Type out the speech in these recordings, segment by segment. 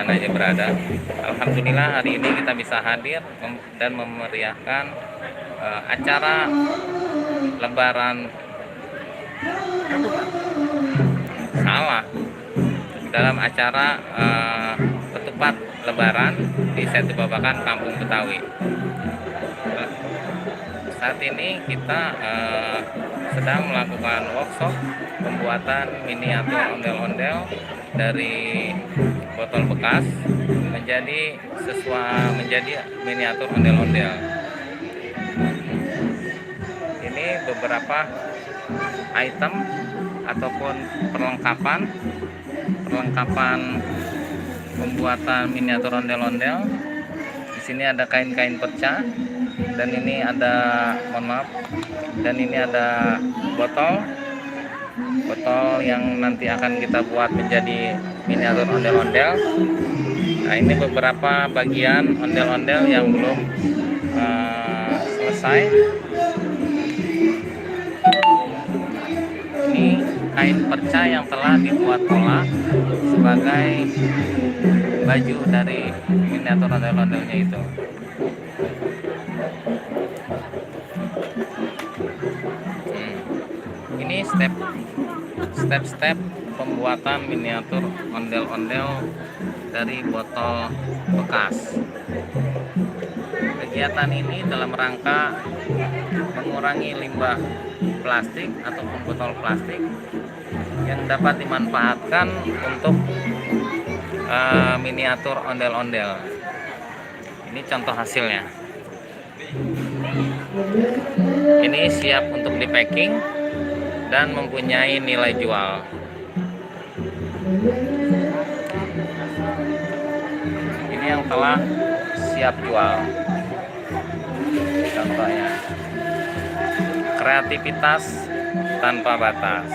mana aja berada. Alhamdulillah hari ini kita bisa hadir dan memeriahkan acara Lebaran salah dalam acara ketupat Lebaran di Setu Babakan, Kampung Betawi. Saat ini kita sedang melakukan workshop pembuatan miniatur ondel-ondel dari botol bekas menjadi miniatur ondel-ondel. Ini beberapa item ataupun perlengkapan pembuatan miniatur ondel-ondel. Di sini ada kain-kain perca, dan ini ada, dan ini ada botol yang nanti akan kita buat menjadi miniatur ondel-ondel. Nah, ini beberapa bagian ondel-ondel yang belum selesai. Ini kain perca yang telah dibuat pola sebagai baju dari miniatur ondel-ondelnya itu. Ini step pembuatan miniatur ondel-ondel dari botol bekas. Kegiatan ini dalam rangka mengurangi limbah plastik ataupun botol plastik yang dapat dimanfaatkan untuk miniatur ondel-ondel. Ini contoh hasilnya. Ini siap untuk di packing dan mempunyai nilai jual. Ini yang telah siap jual. Contohnya, kreativitas tanpa batas.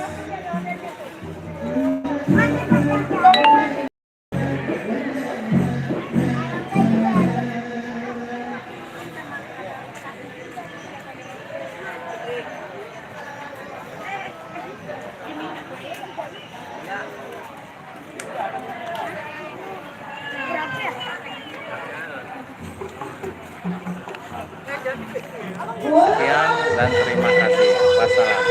Sekian dan terima kasih. Wassalam.